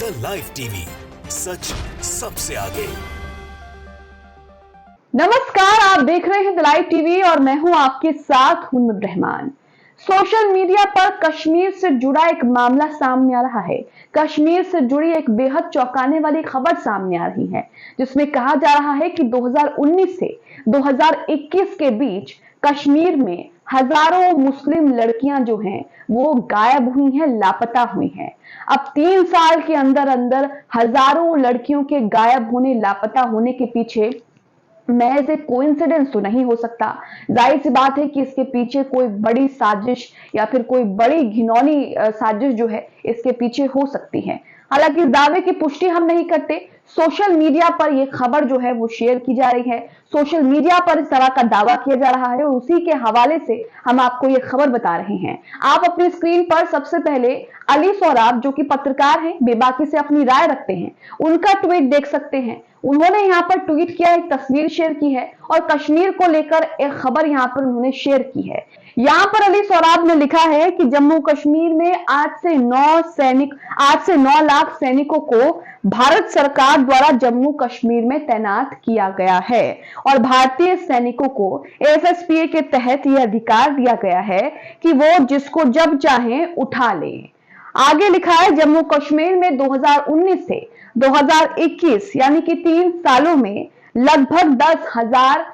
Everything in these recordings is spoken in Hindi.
द लाइव टीवी, सच सबसे आगे। नमस्कार, आप देख रहे हैं द लाइव टीवी और मैं हूं आपके साथ हुन्नद रहमान। सोशल मीडिया पर कश्मीर से जुड़ा एक मामला सामने आ रहा है। कश्मीर से जुड़ी एक बेहद चौंकाने वाली खबर सामने आ रही है, जिसमें कहा जा रहा है कि 2019 से 2021 के बीच कश्मीर में हजारों मुस्लिम लड़कियां जो हैं वो गायब हुई हैं, लापता हुई हैं। अब 3 साल के अंदर अंदर हजारों लड़कियों के गायब होने, लापता होने के पीछे महज एक कोइंसिडेंस तो नहीं हो सकता। जाहिर सी बात है कि इसके पीछे कोई बड़ी साजिश या फिर कोई बड़ी घिनौनी साजिश जो है इसके पीछे हो सकती है। हालांकि इस दावे की पुष्टि हम नहीं करते। सोशल मीडिया पर यह खबर जो है वो शेयर की जा रही है, सोशल मीडिया पर इस तरह का दावा किया जा रहा है और उसी के हवाले से हम आपको ये खबर बता रहे हैं। आप अपनी स्क्रीन पर सबसे पहले अली सौराब, जो कि पत्रकार हैं, बेबाकी से अपनी राय रखते हैं, उनका ट्वीट देख सकते हैं। उन्होंने यहाँ पर ट्वीट किया, एक तस्वीर शेयर की है और कश्मीर को लेकर एक खबर यहाँ पर उन्होंने शेयर की है। यहाँ पर अली सौराब ने लिखा है कि जम्मू कश्मीर में आज से 9 लाख सैनिकों को भारत सरकार द्वारा जम्मू कश्मीर में तैनात किया गया है और भारतीय सैनिकों को एसएसपी के तहत यह अधिकार दिया गया है कि वो जिसको जब चाहें उठा ले। आगे लिखा है, जम्मू कश्मीर में 2019 से 2021 यानी कि 3 सालों में लगभग 10,000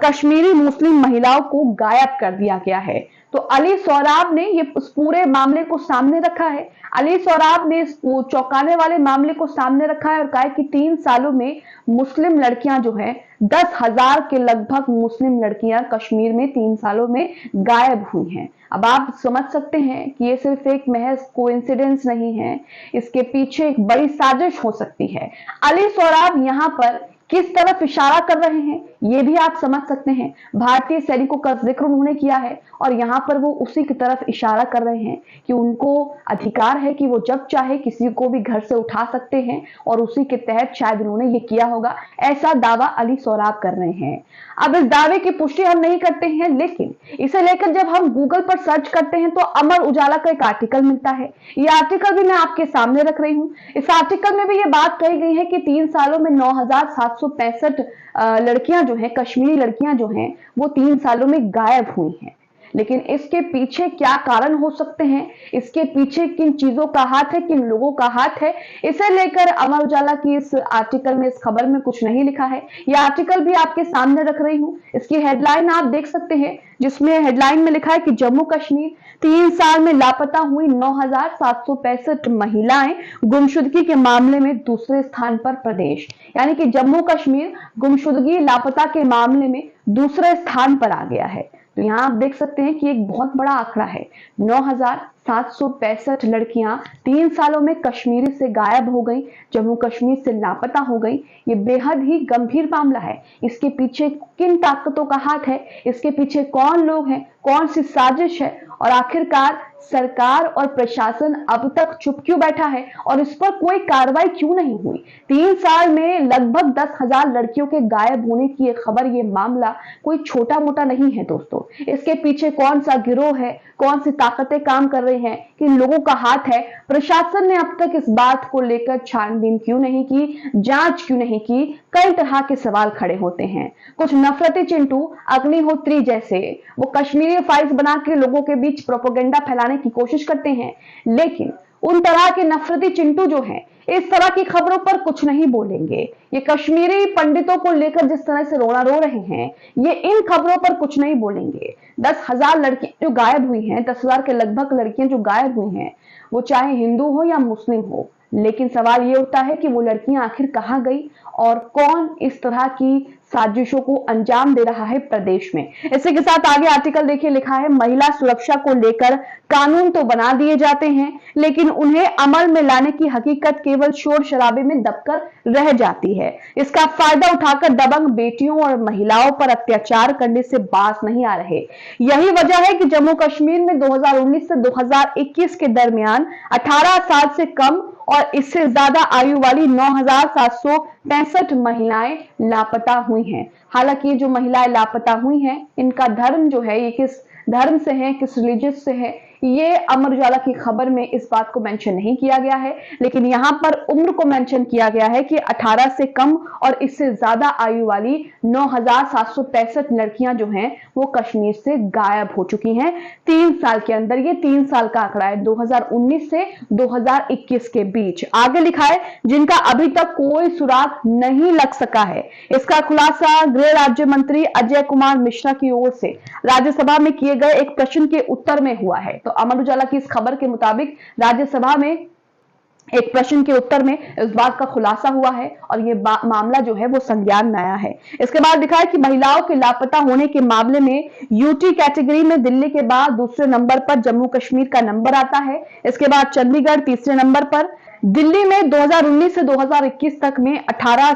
कश्मीरी मुस्लिम महिलाओं को गायब कर दिया गया है। तो अली सौराब ने ये उस पूरे मामले को सामने रखा है। अली सौराब ने इस चौंकाने वाले मामले को सामने रखा है और कहा है कि 3 सालों में मुस्लिम लड़कियां जो है 10,000 के लगभग मुस्लिम लड़कियां कश्मीर में 3 सालों में गायब हुई हैं। अब आप समझ सकते हैं कि ये सिर्फ एक महज कोइंसिडेंस नहीं है, इसके पीछे एक बड़ी साजिश हो सकती है। अली सौराब यहाँ पर किस तरफ इशारा कर रहे हैं ये भी आप समझ सकते हैं। भारतीय सैनिकों का जिक्र उन्होंने किया है और यहाँ पर वो उसी की तरफ इशारा कर रहे हैं कि उनको अधिकार है कि वो जब चाहे किसी को भी घर से उठा सकते हैं और उसी के तहत शायद उन्होंने ये किया होगा, ऐसा दावा अली सौराब कर रहे हैं। अब इस दावे की पुष्टि हम नहीं करते हैं, लेकिन इसे लेकर जब हम गूगल पर सर्च करते हैं तो अमर उजाला का एक आर्टिकल मिलता है। ये आर्टिकल भी मैं आपके सामने रख रही हूँ। इस आर्टिकल में भी ये बात कही गई है कि 3 सालों में 9,765 लड़कियां जो हैं, कश्मीरी लड़कियां जो हैं, वो 3 सालों में गायब हुई हैं। लेकिन इसके पीछे क्या कारण हो सकते हैं, इसके पीछे किन चीजों का हाथ है, किन लोगों का हाथ है, इसे लेकर अमर उजाला की इस आर्टिकल में, इस खबर में कुछ नहीं लिखा है। यह आर्टिकल भी आपके सामने रख रही हूं। इसकी हेडलाइन आप देख सकते हैं, जिसमें हेडलाइन में लिखा है कि जम्मू कश्मीर 3 साल में लापता हुई 9,765 महिलाएं, गुमशुदगी के मामले में दूसरे स्थान पर प्रदेश। यानी कि जम्मू कश्मीर गुमशुदगी, लापता के मामले में दूसरे स्थान पर आ गया है। तो यहाँ आप देख सकते हैं कि एक बहुत बड़ा आंकड़ा है। 9,765 लड़कियां 3 सालों में कश्मीर से गायब हो गई, जम्मू कश्मीर से लापता हो गई। ये बेहद ही गंभीर मामला है। इसके पीछे किन ताकतों का हाथ है, इसके पीछे कौन लोग हैं, कौन सी साजिश है और आखिरकार सरकार और प्रशासन अब तक चुप क्यों बैठा है और इस पर कोई कार्रवाई क्यों नहीं हुई। 3 साल में लगभग 10,000 लड़कियों के गायब होने की ये खबर, ये मामला कोई छोटा मोटा नहीं है दोस्तों। इसके पीछे कौन सा गिरोह है, कौन सी ताकतें काम कर रही हैं, किन लोगों का हाथ है। प्रशासन ने अब तक इस बात को लेकर छानबीन क्यों नहीं की, जांच क्यों नहीं की, कई तरह के सवाल खड़े होते हैं। कुछ नफरती चिंटू अग्निहोत्री जैसे वो कश्मीरी फाइल्स बना के लोगों के बीच प्रोपेगेंडा फैलाने की कोशिश करते हैं, लेकिन उन तरह के नफरती चिंटू जो हैं इस तरह की खबरों पर कुछ नहीं बोलेंगे। ये कश्मीरी पंडितों को लेकर जिस तरह से रोना रो रहे हैं, ये इन खबरों पर कुछ नहीं बोलेंगे। 10,000 लड़कियां जो गायब हुई हैं, 10,000 के लगभग लड़कियां जो गायब हुई हैं, वो चाहे हिंदू हो या मुस्लिम हो, लेकिन सवाल ये उठता है कि वो लड़कियां आखिर कहां गई और कौन इस तरह की साजिशों को अंजाम दे रहा है प्रदेश में। इसी के साथ आगे आर्टिकल देखिए, लिखा है महिला सुरक्षा को लेकर कानून तो बना दिए जाते हैं, लेकिन उन्हें अमल में लाने की हकीकत केवल शोर शराबे में दबकर रह जाती है। इसका फायदा उठाकर दबंग बेटियों और महिलाओं पर अत्याचार करने से बाज नहीं आ रहे। यही वजह है कि जम्मू कश्मीर में 2019 से 2021 के दरमियान 18 साल से कम और इससे ज्यादा आयु वाली 9,765 महिलाएं लापता हुई हैं। हालांकि ये जो महिलाएं लापता हुई हैं, इनका धर्म जो है, ये किस धर्म से है, किस रिलीजियस से है, ये अमर उजाला की खबर में इस बात को मेंशन नहीं किया गया है, लेकिन यहां पर उम्र को मेंशन किया गया है कि 18 से कम और इससे ज्यादा आयु वाली 9,765 लड़कियां जो हैं वो कश्मीर से गायब हो चुकी हैं 3 साल के अंदर। ये 3 साल का आंकड़ा है, 2019 से 2021 के बीच। आगे लिखा है जिनका अभी तक कोई सुराग नहीं लग सका है। इसका खुलासा गृह राज्य मंत्री अजय कुमार मिश्रा की ओर से राज्यसभा में किए गए एक प्रश्न के उत्तर में हुआ है। तो अमर उजाला की इस खबर के मुताबिक राज्यसभा में एक प्रश्न के उत्तर में इस बात का खुलासा हुआ है और ये मामला जो है वो संज्ञान में आया है। इसके बाद लिखा है कि महिलाओं के लापता होने के मामले में यूटी कैटेगरी में दिल्ली के बाद दूसरे नंबर पर जम्मू कश्मीर का नंबर आता है। इसके बाद चंडीगढ़ तीसरे नंबर पर। दिल्ली में 2019 से 2021 तक में 18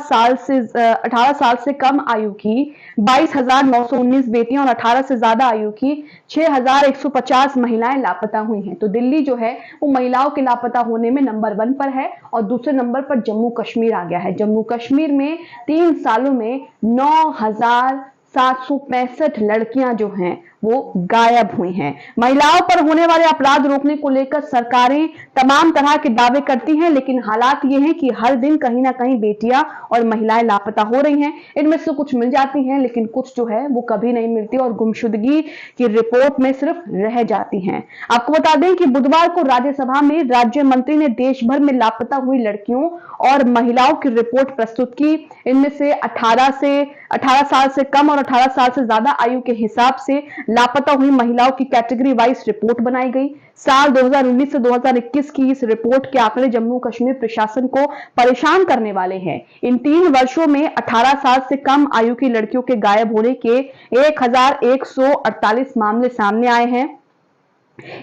साल से कम आयु की 22,919 बेटियां और 18 से ज्यादा आयु की 6,150 महिलाएं लापता हुई हैं। तो दिल्ली जो है वो महिलाओं के लापता होने में नंबर 1 पर है और दूसरे नंबर पर जम्मू कश्मीर आ गया है। जम्मू कश्मीर में 3 सालों में 9,765 लड़कियां जो हैं वो गायब हुई हैं। महिलाओं पर होने वाले अपराध रोकने को लेकर सरकारें तमाम तरह के दावे करती हैं, लेकिन हालात ये हैं कि हर दिन कहीं ना कहीं बेटियां और महिलाएं लापता हो रही हैं। इनमें से कुछ मिल जाती हैं, लेकिन कुछ जो है वो कभी नहीं मिलती और गुमशुदगी की रिपोर्ट में सिर्फ रह जाती हैं। आपको बता दें कि बुधवार को राज्यसभा में राज्य मंत्री ने देश भर में लापता हुई लड़कियों और महिलाओं की रिपोर्ट प्रस्तुत की। इनमें से 18 साल से कम और 18 साल से ज्यादा आयु के हिसाब से लापता हुई महिलाओं की कैटेगरी वाइज रिपोर्ट बनाई गई। साल 2019 से 2021 की इस रिपोर्ट के आंकड़े जम्मू कश्मीर प्रशासन को परेशान करने वाले हैं। इन 3 वर्षों में 18 साल से कम आयु की लड़कियों के गायब होने के 1,148 मामले सामने आए हैं।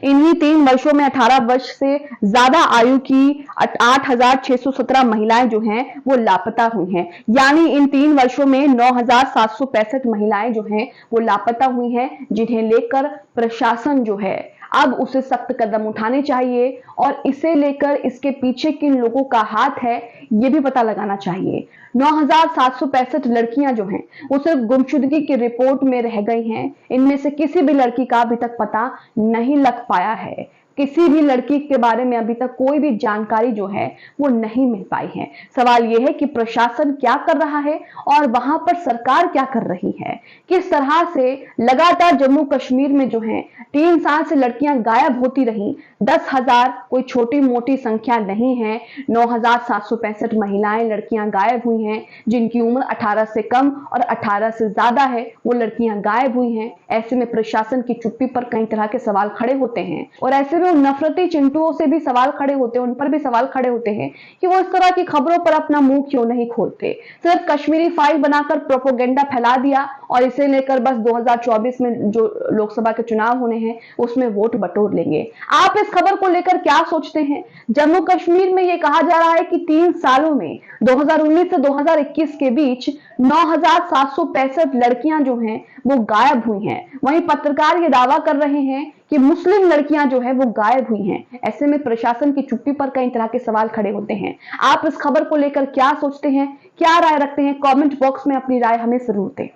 इन्हीं 3 वर्षों में 18 वर्ष से ज्यादा आयु की 8,617 महिलाएं जो हैं वो लापता हुई हैं। यानी इन 3 वर्षों में 9,765 महिलाएं जो हैं वो लापता हुई हैं, जिन्हें लेकर प्रशासन जो है अब उसे सख्त कदम उठाने चाहिए और इसे लेकर इसके पीछे किन लोगों का हाथ है ये भी पता लगाना चाहिए। 9,765 लड़कियां जो हैं वो सिर्फ गुमशुदगी की रिपोर्ट में रह गई हैं। इनमें से किसी भी लड़की का अभी तक पता नहीं लग पाया है। किसी भी लड़की के बारे में अभी तक कोई भी जानकारी जो है वो नहीं मिल पाई है। सवाल यह है कि प्रशासन क्या कर रहा है और वहां पर सरकार क्या कर रही है। किस तरह से लगातार जम्मू कश्मीर में जो है 3 साल से लड़कियां गायब होती रही। 10,000 कोई छोटी मोटी संख्या नहीं है। 9,765 महिलाएं लड़कियां गायब हुई हैं, जिनकी उम्र 18 से कम और 18 से ज्यादा है, वो लड़कियां गायब हुई हैं। ऐसे में प्रशासन की चुप्पी पर कई तरह के सवाल खड़े होते हैं और ऐसे में उन नफरती चिंटुओं से भी सवाल खड़े होते हैं, उन पर भी सवाल खड़े होते हैं कि वो इस तरह की खबरों पर अपना मुंह क्यों नहीं खोलते। सिर्फ कश्मीरी फाइल बनाकर प्रोपोगेंडा फैला दिया और इसे लेकर बस 2024 में जो लोकसभा के चुनाव होने हैं उसमें वोट बटोर लेंगे। आप इस खबर को लेकर क्या सोचते हैं? जम्मू कश्मीर में यह कहा जा रहा है कि 3 सालों में 2019 से 2021 के बीच 9,765 लड़कियां जो हैं वो गायब हुई हैं। वहीं पत्रकार ये दावा कर रहे हैं कि मुस्लिम लड़कियां जो है वो गायब हुई हैं। ऐसे में प्रशासन की चुप्पी पर कई तरह के सवाल खड़े होते हैं। आप इस खबर को लेकर क्या सोचते हैं, क्या राय रखते हैं? कमेंट बॉक्स में अपनी राय हमें जरूर दें।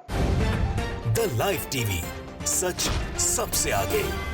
द लाइव टीवी, सच सबसे आगे।